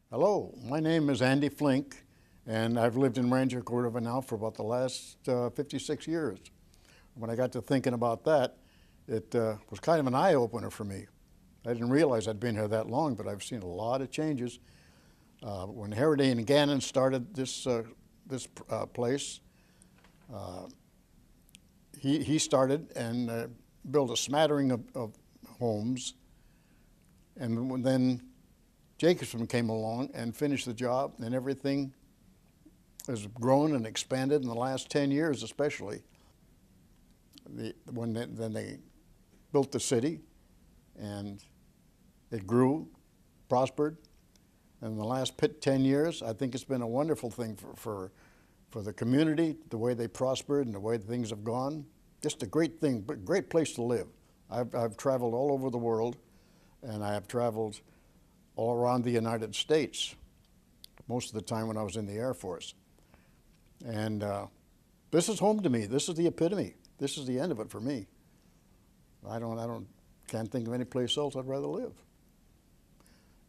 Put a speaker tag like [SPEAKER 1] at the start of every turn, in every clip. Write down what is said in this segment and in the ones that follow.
[SPEAKER 1] Hello, my name is Andy Flink, and I've lived in Rancho Cordova now for about the last 56 years. When I got to thinking about that, it was kind of an eye-opener for me. I didn't realize I'd been here that long, but I've seen a lot of changes. When Harry and Gannon started this place, he started and built a smattering of homes, and then Jacobson came along and finished the job, and everything has grown and expanded in the last 10 years especially. Then they built the city, and it grew, prospered, and in the last 10 years, I think it's been a wonderful thing for the community, the way they prospered and the way things have gone. Just a great thing, but great place to live. I've traveled all over the world, and I have traveled all around the United States, most of the time when I was in the Air Force. And this is home to me. This is the epitome. This is the end of it for me. Can't think of any place else I'd rather live.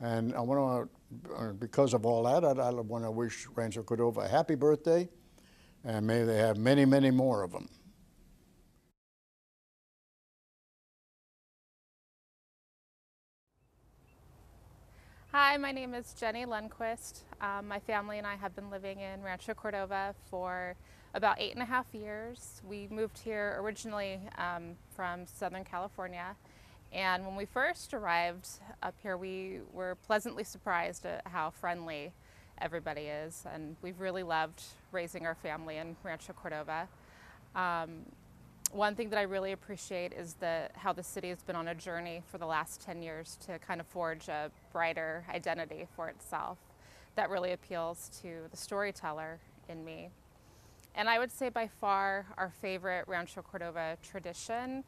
[SPEAKER 1] And I want to, because of all that, I want to wish Rancho Cordova a happy birthday, and may they have many, many more of them.
[SPEAKER 2] Hi, my name is Jenny Lundquist. My family and I have been living in Rancho Cordova for about 8.5 years. We moved here originally from Southern California, and when we first arrived up here, we were pleasantly surprised at how friendly everybody is, and we've really loved raising our family in Rancho Cordova. One thing that I really appreciate is how the city has been on a journey for the last 10 years to kind of forge a brighter identity for itself that really appeals to the storyteller in me. And I would say by far our favorite Rancho Cordova tradition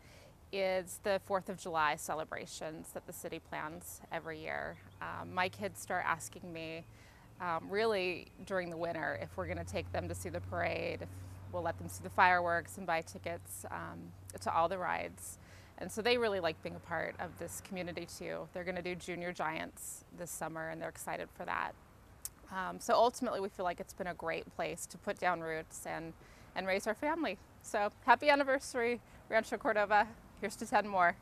[SPEAKER 2] is the 4th of July celebrations that the city plans every year. My kids start asking me really during the winter if we're going to take them to see the parade, if we'll let them see the fireworks and buy tickets to all the rides. And so they really like being a part of this community too. They're going to do Junior Giants this summer, and they're excited for that. So ultimately we feel like it's been a great place to put down roots and raise our family. So happy anniversary, Rancho Cordova. Here's to 10 more.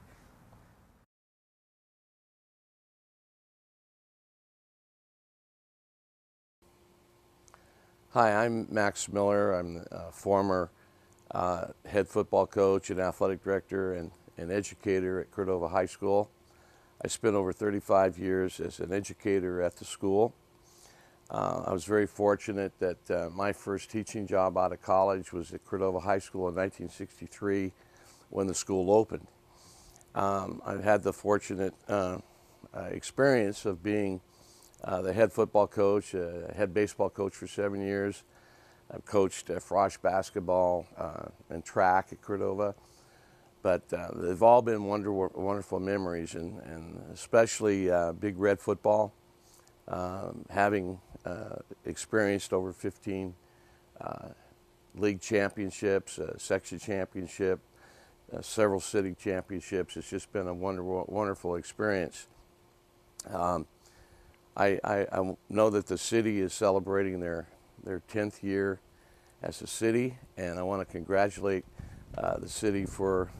[SPEAKER 3] Hi, I'm Max Miller. I'm a former head football coach and athletic director and educator at Cordova High School. I spent over 35 years as an educator at the school. I was very fortunate that my first teaching job out of college was at Cordova High School in 1963 when the school opened. I've had the fortunate experience of being the head football coach, head baseball coach for 7 years. I've coached frosh basketball and track at Cordova. But they've all been wonderful memories, and especially Big Red football. Having experienced over 15 league championships, section championship, several city championships. It's just been a wonderful experience. I know that the city is celebrating their 10th year as a city, and I want to congratulate the city for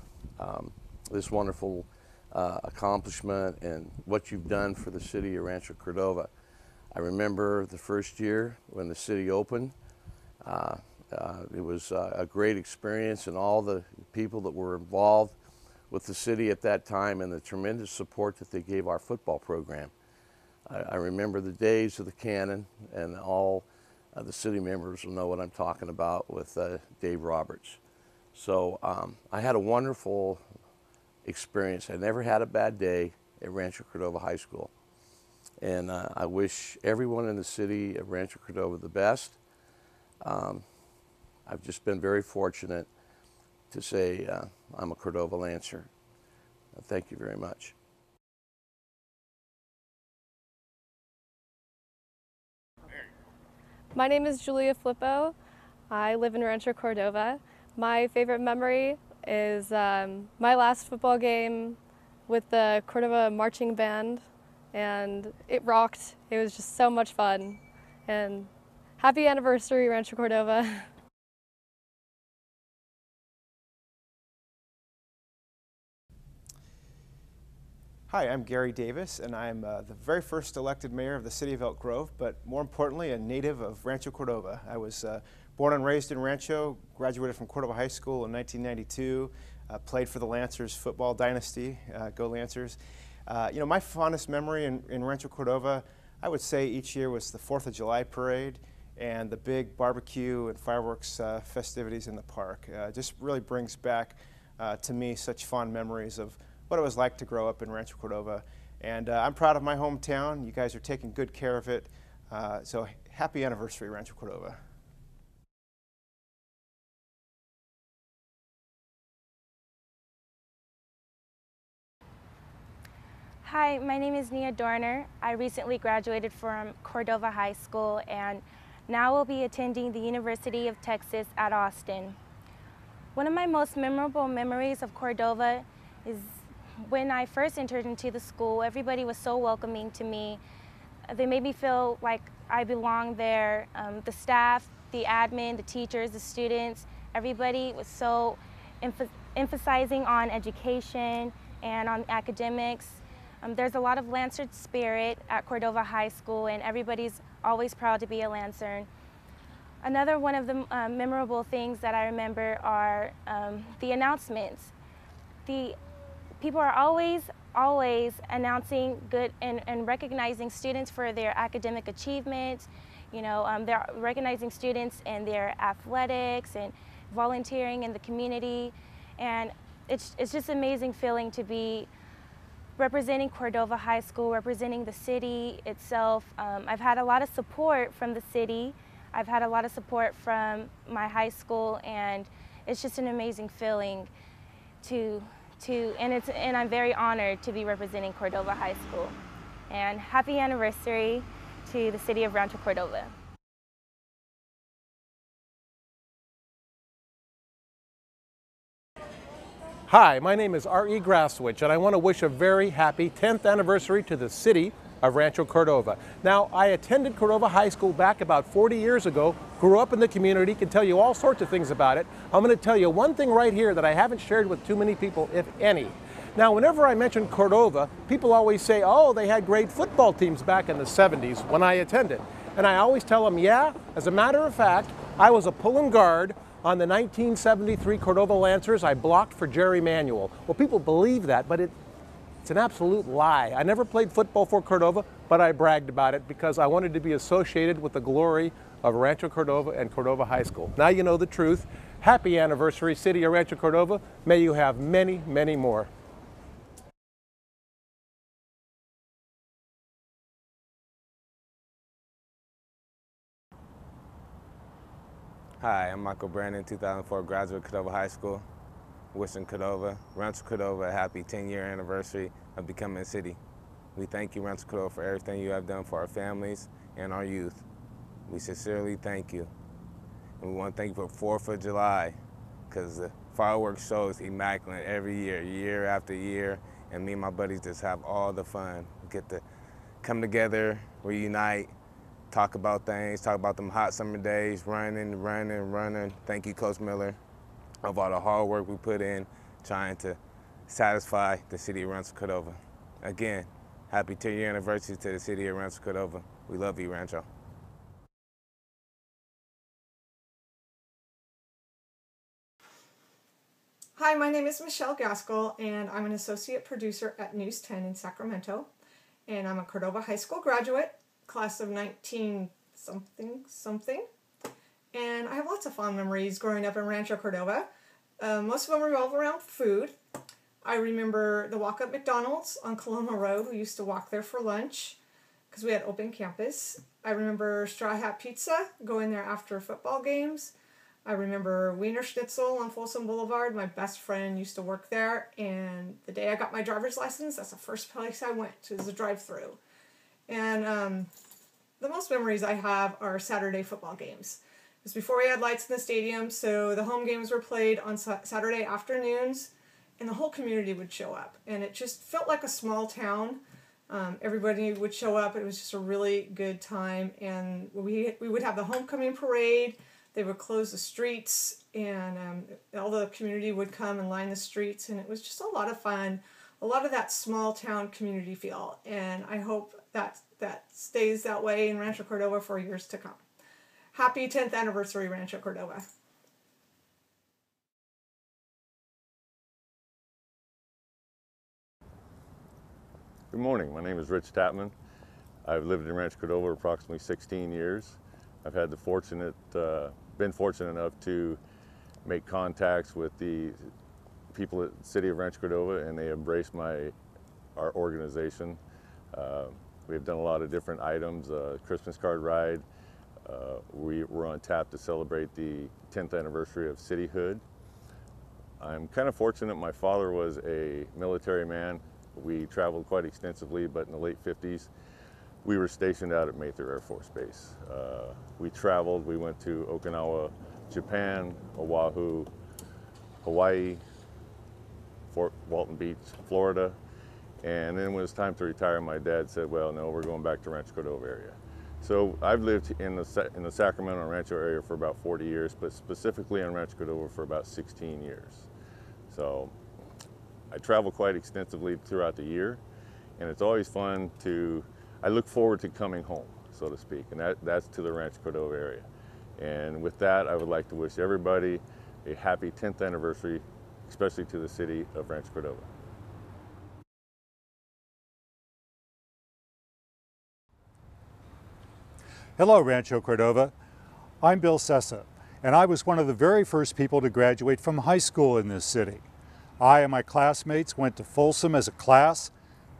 [SPEAKER 3] this wonderful accomplishment and what you've done for the city of Rancho Cordova. I remember the first year when the city opened. It was a great experience, and all the people that were involved with the city at that time and the tremendous support that they gave our football program. I remember the days of the cannon, and all the city members will know what I'm talking about with Dave Roberts. So I had a wonderful experience. I never had a bad day at Rancho Cordova High School. And I wish everyone in the city of Rancho Cordova the best. I've just been very fortunate to say I'm a Cordova Lancer. Thank you very much.
[SPEAKER 4] My name is Julia Flippo. I live in Rancho Cordova. My favorite memory is my last football game with the Cordova marching band and it rocked. It was just so much fun. And happy anniversary, Rancho Cordova.
[SPEAKER 5] Hi, I'm Gary Davis, and I'm the very first elected mayor of the city of Elk Grove, but more importantly, a native of Rancho Cordova. I was born and raised in Rancho, graduated from Cordova High School in 1992, played for the Lancers football dynasty, go Lancers. You know, my fondest memory in Rancho Cordova, I would say each year was the 4th of July parade and the big barbecue and fireworks festivities in the park. Just really brings back to me such fond memories of what it was like to grow up in Rancho Cordova. And I'm proud of my hometown. You guys are taking good care of it. So happy anniversary, Rancho Cordova.
[SPEAKER 6] Hi, my name is Nia Dorner. I recently graduated from Cordova High School and now will be attending the University of Texas at Austin. One of my most memorable memories of Cordova is when I first entered into the school. Everybody was so welcoming to me. They made me feel like I belonged there. The staff, the admin, the teachers, the students, everybody was so emphasizing on education and on academics. There's a lot of Lancer spirit at Cordova High School, and everybody's always proud to be a Lancer. Another one of the memorable things that I remember are the announcements. People are always announcing good and recognizing students for their academic achievements. You know, they're recognizing students in their athletics and volunteering in the community. And it's just an amazing feeling to be representing Cordova High School, representing the city itself. I've had a lot of support from the city. I've had a lot of support from my high school, and it's just an amazing feeling and I'm very honored to be representing Cordova High School. And happy anniversary to the city of Rancho Cordova.
[SPEAKER 7] Hi, my name is R.E. Graswich, and I want to wish a very happy 10th anniversary to the city of Rancho Cordova. Now, I attended Cordova High School back about 40 years ago, grew up in the community, can tell you all sorts of things about it. I'm going to tell you one thing right here that I haven't shared with too many people, if any. Now, whenever I mention Cordova, people always say, oh, they had great football teams back in the 70s when I attended. And I always tell them, yeah, as a matter of fact, I was a pulling guard on the 1973 Cordova Lancers. I blocked for Jerry Manuel. Well, people believe that, but it's an absolute lie. I never played football for Cordova, but I bragged about it because I wanted to be associated with the glory of Rancho Cordova and Cordova High School. Now you know the truth. Happy anniversary, City of Rancho Cordova. May you have many, many more.
[SPEAKER 8] Hi, I'm Michael Brandon, 2004 graduate of Cordova High School. Wishing Cordova, Rancho Cordova a happy 10-year anniversary of becoming a city. We thank you, Rancho Cordova, for everything you have done for our families and our youth. We sincerely thank you. And we want to thank you for 4th of July, because the fireworks show is immaculate every year, year after year, and me and my buddies just have all the fun. We get to come together, reunite, talk about things, talk about them hot summer days, running. Thank you, Coach Miller, of all the hard work we put in trying to satisfy the city of Rancho Cordova. Again, happy 10-year anniversary to the city of Rancho Cordova. We love you, Rancho.
[SPEAKER 9] Hi, my name is Michelle Gaskill, and I'm an associate producer at News 10 in Sacramento. And I'm a Cordova High School graduate, class of 19-something. And I have lots of fond memories growing up in Rancho Cordova. Most of them revolve around food. I remember the walk-up McDonald's on Coloma Road. We used to walk there for lunch because we had open campus. I remember Straw Hat Pizza, going there after football games. I remember Wiener Schnitzel on Folsom Boulevard. My best friend used to work there, and the day I got my driver's license, that's the first place I went to, was a drive-thru. And the most memories I have are Saturday football games. It was before we had lights in the stadium, so the home games were played on Saturday afternoons, and the whole community would show up. And it just felt like a small town. Everybody would show up. It was just a really good time, and we would have the homecoming parade. They would close the streets, and all the community would come and line the streets, and it was just a lot of fun, a lot of that small town community feel, and I hope that stays that way in Rancho Cordova for years to come. Happy 10th anniversary, Rancho Cordova.
[SPEAKER 10] Good morning, my name is Rich Tatman. I've lived in Rancho Cordova approximately 16 years. I've had been fortunate enough to make contacts with the people at the City of Rancho Cordova, and they embraced our organization. We've done a lot of different items, Christmas card ride. We were on tap to celebrate the 10th anniversary of cityhood. I'm kind of fortunate. My father was a military man. We traveled quite extensively, but in the late 50s, we were stationed out at Mather Air Force Base. We traveled, we went to Okinawa, Japan, Oahu, Hawaii, Fort Walton Beach, Florida. And then when it was time to retire, my dad said, well, no, we're going back to Rancho Cordova area. So I've lived in the Sacramento and Rancho area for about 40 years, but specifically in Rancho Cordova for about 16 years. So I travel quite extensively throughout the year, and it's always fun I look forward to coming home, so to speak, and that's to the Rancho Cordova area. And with that, I would like to wish everybody a happy 10th anniversary, especially to the city of Rancho Cordova.
[SPEAKER 11] Hello, Rancho Cordova. I'm Bill Sessa, and I was one of the very first people to graduate from high school in this city. I and my classmates went to Folsom as a class,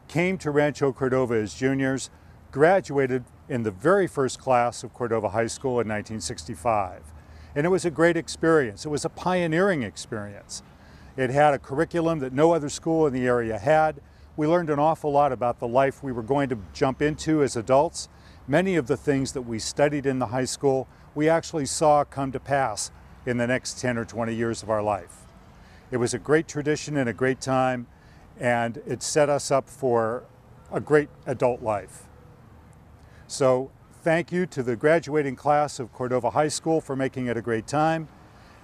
[SPEAKER 11] came to Rancho Cordova as juniors, graduated in the very first class of Cordova High School in 1965. And it was a great experience. It was a pioneering experience. It had a curriculum that no other school in the area had. We learned an awful lot about the life we were going to jump into as adults. Many of the things that we studied in the high school, we actually saw come to pass in the next 10 or 20 years of our life. It was a great tradition and a great time, and it set us up for a great adult life. So thank you to the graduating class of Cordova High School for making it a great time,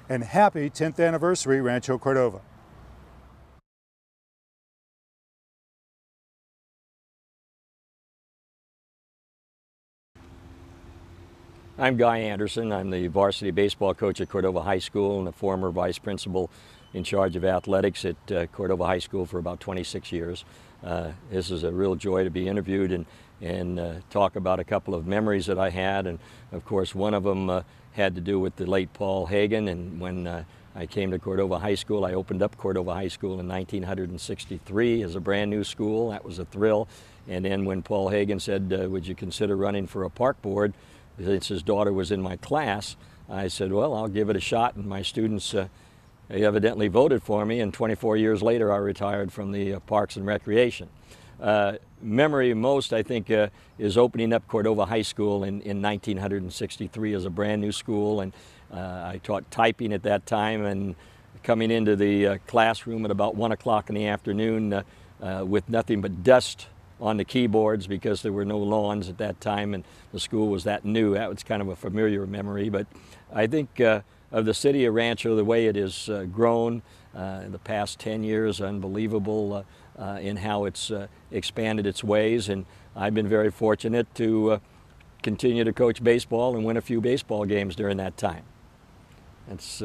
[SPEAKER 11] and happy 10th anniversary, Rancho Cordova.
[SPEAKER 12] I'm Guy Anderson. I'm the varsity baseball coach at Cordova High School and a former vice principal in charge of athletics at Cordova High School for about 26 years. This is a real joy to be interviewed and talk about a couple of memories that I had. And of course, one of them had to do with the late Paul Hagen. And when I came to Cordova High School, I opened up Cordova High School in 1963 as a brand new school. That was a thrill. And then when Paul Hagen said, would you consider running for a park board, since his daughter was in my class, I said, well, I'll give it a shot. And my students evidently voted for me, and 24 years later I retired from the Parks and Recreation. Memory most, I think, is opening up Cordova High School in 1963 as a brand new school, and I taught typing at that time, and coming into the classroom at about 1 o'clock in the afternoon with nothing but dust on the keyboards because there were no lawns at that time and the school was that new. That was kind of a familiar memory, but I think of the city of Rancho, the way it has grown in the past 10 years, unbelievable in how it's expanded its ways, and I've been very fortunate to continue to coach baseball and win a few baseball games during that time. That's,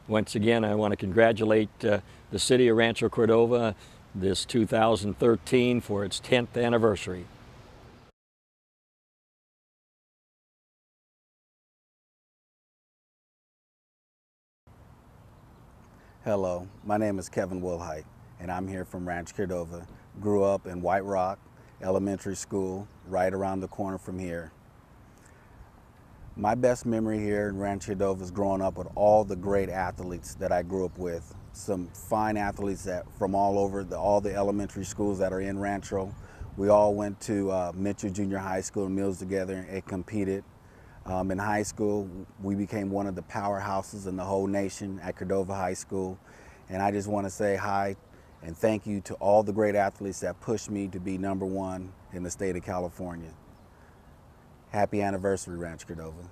[SPEAKER 12] once again, I want to congratulate the city of Rancho Cordova this 2013 for its 10th anniversary.
[SPEAKER 13] Hello, my name is Kevin Wilhite, and I'm here from Rancho Cordova. Grew up in White Rock Elementary School, right around the corner from here. My best memory here in Rancho Cordova is growing up with all the great athletes that I grew up with. Some fine athletes from all over, all the elementary schools that are in Rancho. We all went to Mitchell Junior High School and Mills together and competed. In high school, we became one of the powerhouses in the whole nation at Cordova High School. And I just want to say hi And thank you to all the great athletes that pushed me to be #1 in the state of California. Happy anniversary, Rancho Cordova.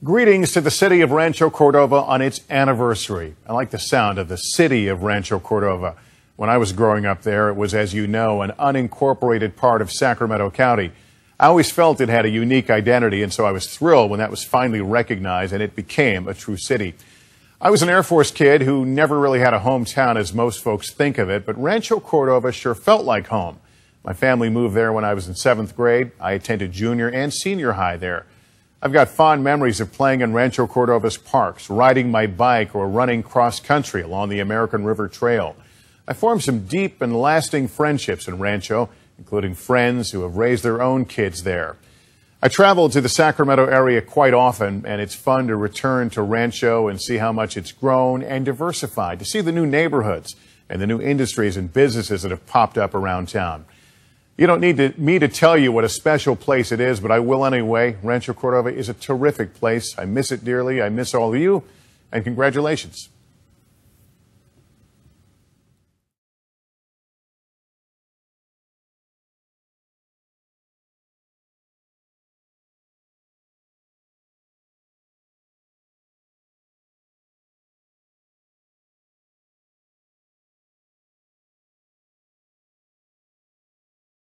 [SPEAKER 14] Greetings to the city of Rancho Cordova on its anniversary. I like the sound of the city of Rancho Cordova. When I was growing up there, it was, as you know, an unincorporated part of Sacramento County. I always felt it had a unique identity, and so I was thrilled when that was finally recognized and it became a true city. I was an Air Force kid who never really had a hometown as most folks think of it, but Rancho Cordova sure felt like home. My family moved there when I was in 7th grade. I attended junior and senior high there. I've got fond memories of playing in Rancho Cordova's parks, riding my bike, or running cross-country along the American River Trail. I formed some deep and lasting friendships in Rancho, including friends who have raised their own kids there. I travel to the Sacramento area quite often, and it's fun to return to Rancho and see how much it's grown and diversified, to see the new neighborhoods and the new industries and businesses that have popped up around town. You don't need me to tell you what a special place it is, but I will anyway. Rancho Cordova is a terrific place. I miss it dearly. I miss all of you, and congratulations.